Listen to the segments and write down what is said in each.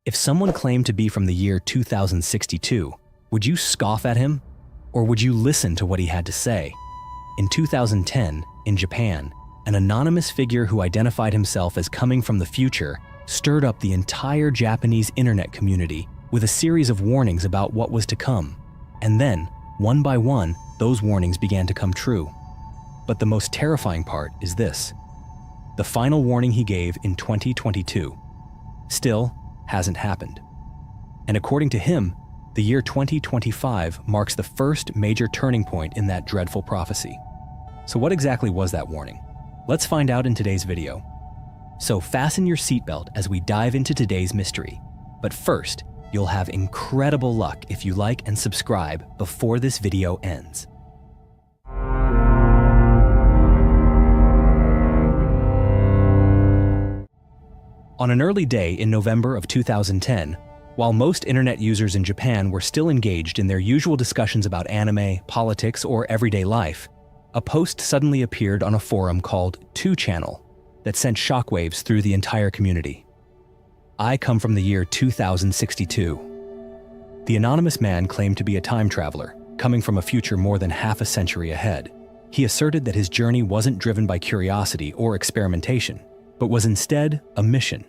If someone claimed to be from the year 2062, would you scoff at him? Or would you listen to what he had to say? In 2010, in Japan, an anonymous figure who identified himself as coming from the future stirred up the entire Japanese internet community with a series of warnings about what was to come. And then, one by one, those warnings began to come true. But the most terrifying part is this: the final warning he gave in 2022 still hasn't happened. And according to him, the year 2025 marks the first major turning point in that dreadful prophecy. So what exactly was that warning? Let's find out in today's video. So fasten your seatbelt as we dive into today's mystery. But first, you'll have incredible luck if you like and subscribe before this video ends. On an early day in November of 2010, while most internet users in Japan were still engaged in their usual discussions about anime, politics, or everyday life, a post suddenly appeared on a forum called 2channel that sent shockwaves through the entire community. I come from the year 2062. The anonymous man claimed to be a time traveler, coming from a future more than half a century ahead. He asserted that his journey wasn't driven by curiosity or experimentation, but was instead a mission,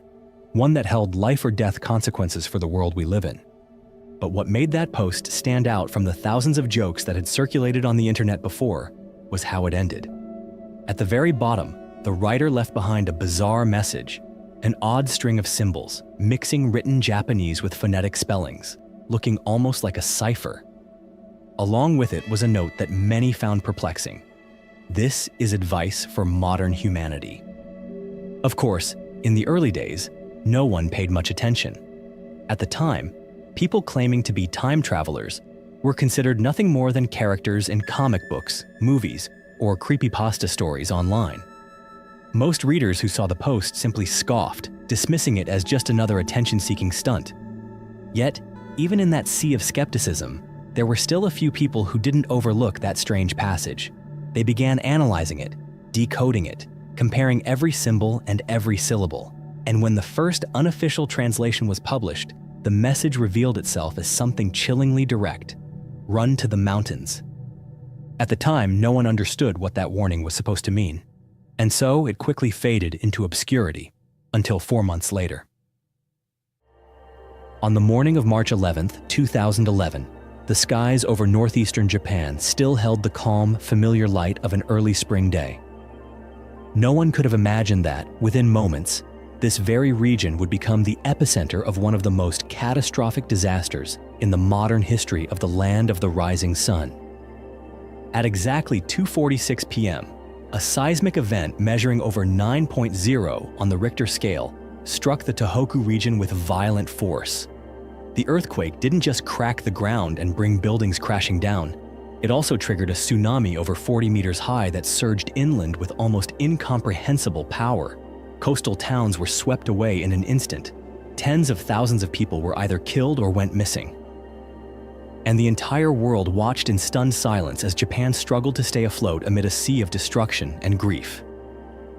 one that held life or death consequences for the world we live in. But what made that post stand out from the thousands of jokes that had circulated on the internet before was how it ended. At the very bottom, the writer left behind a bizarre message, an odd string of symbols, mixing written Japanese with phonetic spellings, looking almost like a cipher. Along with it was a note that many found perplexing. This is advice for modern humanity. Of course, in the early days, no one paid much attention. At the time, people claiming to be time travelers were considered nothing more than characters in comic books, movies, or creepypasta stories online. Most readers who saw the post simply scoffed, dismissing it as just another attention-seeking stunt. Yet, even in that sea of skepticism, there were still a few people who didn't overlook that strange passage. They began analyzing it, decoding it, comparing every symbol and every syllable. And when the first unofficial translation was published, the message revealed itself as something chillingly direct: run to the mountains. At the time, no one understood what that warning was supposed to mean. And so it quickly faded into obscurity until 4 months later. On the morning of March 11th, 2011, the skies over northeastern Japan still held the calm, familiar light of an early spring day. No one could have imagined that, within moments, this very region would become the epicenter of one of the most catastrophic disasters in the modern history of the land of the rising sun. At exactly 2:46 p.m., a seismic event measuring over 9.0 on the Richter scale struck the Tohoku region with violent force. The earthquake didn't just crack the ground and bring buildings crashing down. It also triggered a tsunami over 40 meters high that surged inland with almost incomprehensible power. Coastal towns were swept away in an instant. Tens of thousands of people were either killed or went missing. And the entire world watched in stunned silence as Japan struggled to stay afloat amid a sea of destruction and grief.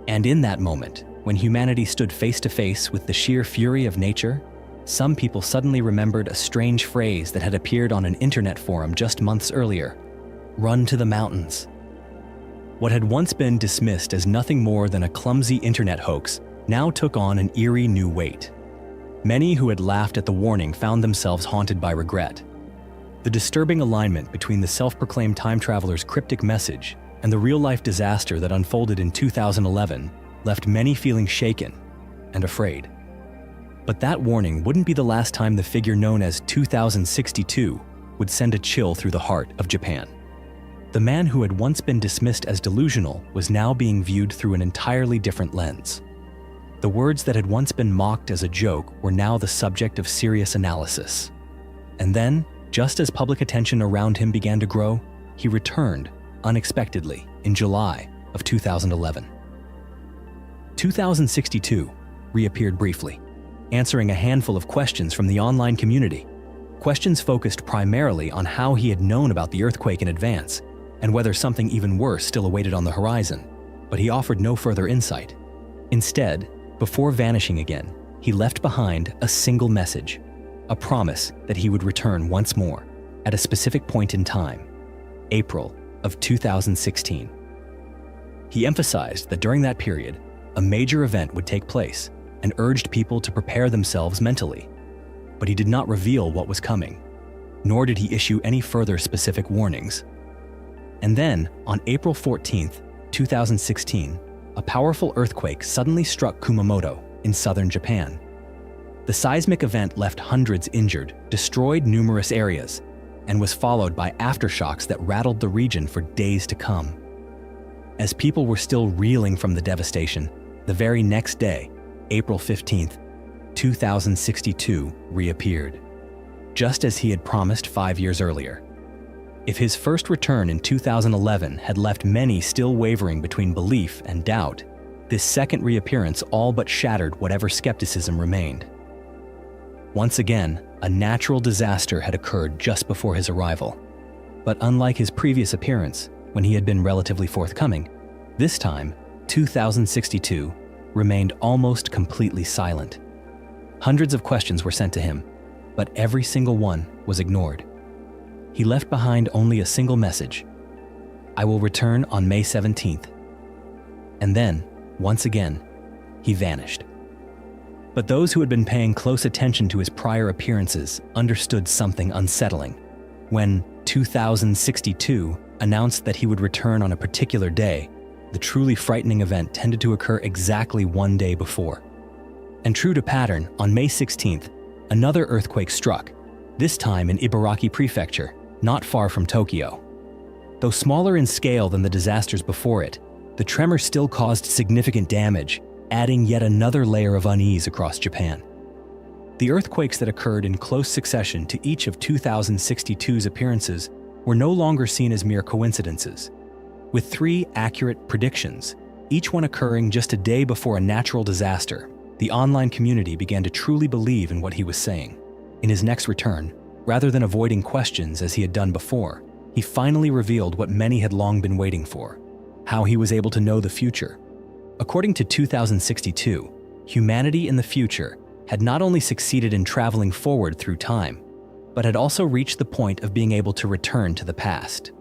And in that moment, when humanity stood face to face with the sheer fury of nature, some people suddenly remembered a strange phrase that had appeared on an internet forum just months earlier: run to the mountains. What had once been dismissed as nothing more than a clumsy internet hoax now took on an eerie new weight. Many who had laughed at the warning found themselves haunted by regret. The disturbing alignment between the self-proclaimed time traveler's cryptic message and the real-life disaster that unfolded in 2011 left many feeling shaken and afraid. But that warning wouldn't be the last time the figure known as 2062 would send a chill through the heart of Japan. The man who had once been dismissed as delusional was now being viewed through an entirely different lens. The words that had once been mocked as a joke were now the subject of serious analysis. And then, just as public attention around him began to grow, he returned unexpectedly in July of 2011. 2062 reappeared briefly, answering a handful of questions from the online community. Questions focused primarily on how he had known about the earthquake in advance and whether something even worse still awaited on the horizon, but he offered no further insight. Instead, before vanishing again, he left behind a single message, a promise that he would return once more at a specific point in time, April of 2016. He emphasized that during that period, a major event would take place and urged people to prepare themselves mentally. But he did not reveal what was coming, nor did he issue any further specific warnings. And then, on April 14th, 2016, a powerful earthquake suddenly struck Kumamoto in southern Japan. The seismic event left hundreds injured, destroyed numerous areas, and was followed by aftershocks that rattled the region for days to come. As people were still reeling from the devastation, the very next day, April 15th, 2062 reappeared, just as he had promised 5 years earlier. If his first return in 2011 had left many still wavering between belief and doubt, this second reappearance all but shattered whatever skepticism remained. Once again, a natural disaster had occurred just before his arrival. But unlike his previous appearance, when he had been relatively forthcoming, this time, 2062 remained almost completely silent. Hundreds of questions were sent to him, but every single one was ignored. He left behind only a single message: "I will return on May 17th. And then, once again, he vanished. But those who had been paying close attention to his prior appearances understood something unsettling. When 2062 announced that he would return on a particular day, the truly frightening event tended to occur exactly one day before. And true to pattern, on May 16th, another earthquake struck, this time in Ibaraki Prefecture, not far from Tokyo. Though smaller in scale than the disasters before it, the tremor still caused significant damage, adding yet another layer of unease across Japan. The earthquakes that occurred in close succession to each of 2062's appearances were no longer seen as mere coincidences. With 3 accurate predictions, each one occurring just a day before a natural disaster, the online community began to truly believe in what he was saying. In his next return, rather than avoiding questions as he had done before, he finally revealed what many had long been waiting for: how he was able to know the future. According to 2062, humanity in the future had not only succeeded in traveling forward through time, but had also reached the point of being able to return to the past.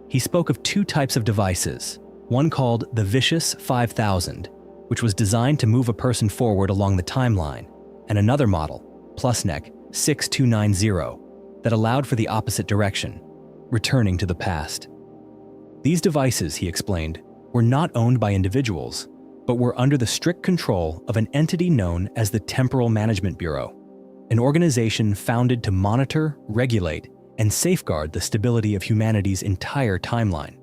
He spoke of 2 types of devices, one called the Vicious 5000, which was designed to move a person forward along the timeline, and another model, Plusnek 6290, that allowed for the opposite direction, returning to the past. These devices, he explained, were not owned by individuals, but were under the strict control of an entity known as the Temporal Management Bureau, an organization founded to monitor, regulate, and safeguard the stability of humanity's entire timeline.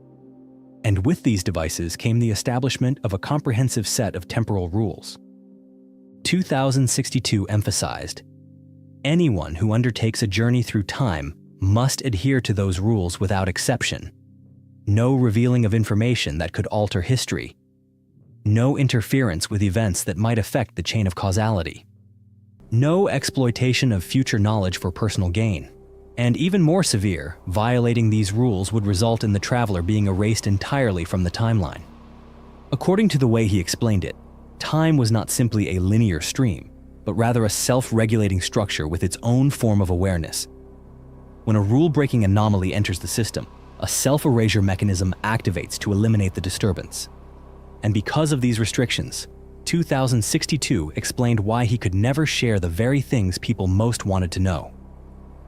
And with these devices came the establishment of a comprehensive set of temporal rules. 2062 emphasized, anyone who undertakes a journey through time must adhere to those rules without exception. No revealing of information that could alter history. No interference with events that might affect the chain of causality. No exploitation of future knowledge for personal gain. And even more severe, violating these rules would result in the traveler being erased entirely from the timeline. According to the way he explained it, time was not simply a linear stream, but rather a self-regulating structure with its own form of awareness. When a rule-breaking anomaly enters the system, a self-erasure mechanism activates to eliminate the disturbance. And because of these restrictions, 2062 explained why he could never share the very things people most wanted to know.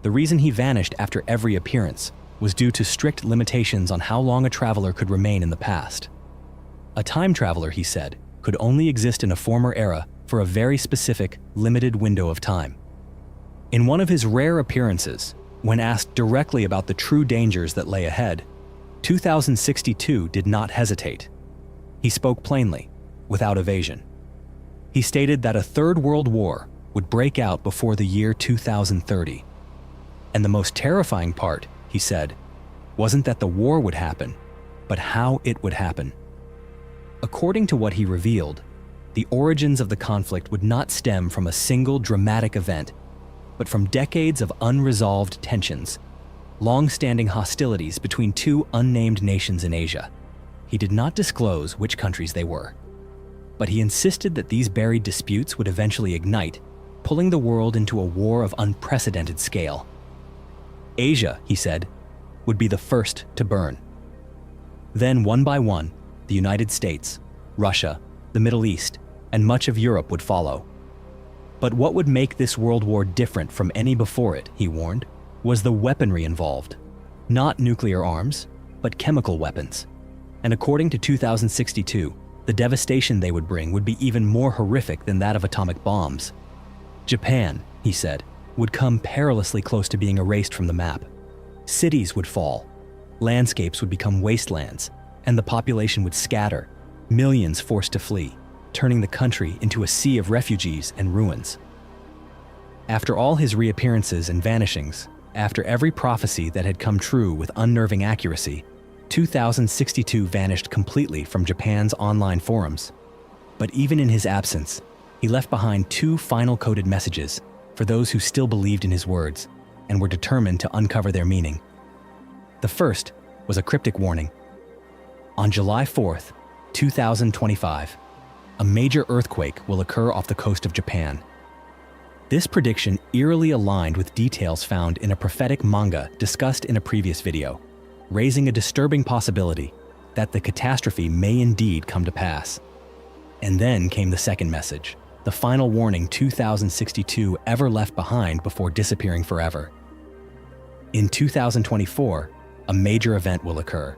The reason he vanished after every appearance was due to strict limitations on how long a traveler could remain in the past. A time traveler, he said, could only exist in a former era for a very specific, limited window of time. In one of his rare appearances, when asked directly about the true dangers that lay ahead, 2062 did not hesitate. He spoke plainly, without evasion. He stated that a third world war would break out before the year 2030. And the most terrifying part, he said, wasn't that the war would happen, but how it would happen. According to what he revealed, the origins of the conflict would not stem from a single dramatic event, but from decades of unresolved tensions, long-standing hostilities between 2 unnamed nations in Asia. He did not disclose which countries they were. but he insisted that these buried disputes would eventually ignite, pulling the world into a war of unprecedented scale. Asia, he said, would be the first to burn. Then, one by one, the United States, Russia, the Middle East, and much of Europe would follow. But what would make this world war different from any before it, he warned, was the weaponry involved. Not nuclear arms, but chemical weapons. And according to 2062, the devastation they would bring would be even more horrific than that of atomic bombs. Japan, he said, would come perilously close to being erased from the map. Cities would fall, landscapes would become wastelands, and the population would scatter, millions forced to flee, turning the country into a sea of refugees and ruins. After all his reappearances and vanishings, after every prophecy that had come true with unnerving accuracy, 2062 vanished completely from Japan's online forums. But even in his absence, he left behind two final coded messages for those who still believed in his words and were determined to uncover their meaning. The first was a cryptic warning. On July 4th, 2025, a major earthquake will occur off the coast of Japan. This prediction eerily aligned with details found in a prophetic manga discussed in a previous video, raising a disturbing possibility that the catastrophe may indeed come to pass. And then came the second message, the final warning 2062 ever left behind before disappearing forever. In 2024, a major event will occur.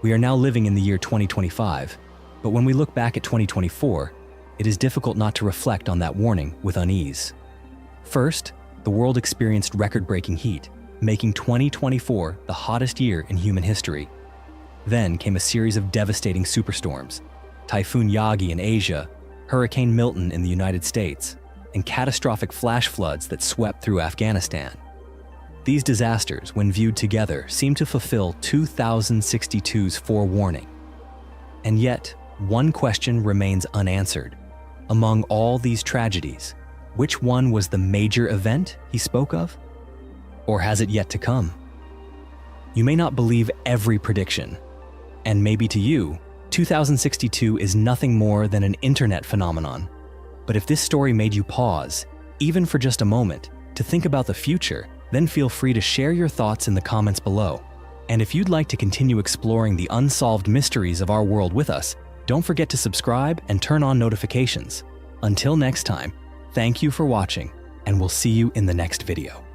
We are now living in the year 2025, but when we look back at 2024, it is difficult not to reflect on that warning with unease. First, the world experienced record-breaking heat, making 2024 the hottest year in human history. Then came a series of devastating superstorms, Typhoon Yagi in Asia, Hurricane Milton in the United States, and catastrophic flash floods that swept through Afghanistan. These disasters, when viewed together, seem to fulfill 2062's forewarning. And yet, one question remains unanswered. Among all these tragedies, which one was the major event he spoke of? Or has it yet to come? You may not believe every prediction, and maybe to you, 2062 is nothing more than an internet phenomenon. But if this story made you pause, even for just a moment, to think about the future, then feel free to share your thoughts in the comments below. And if you'd like to continue exploring the unsolved mysteries of our world with us, don't forget to subscribe and turn on notifications. Until next time, thank you for watching, and we'll see you in the next video.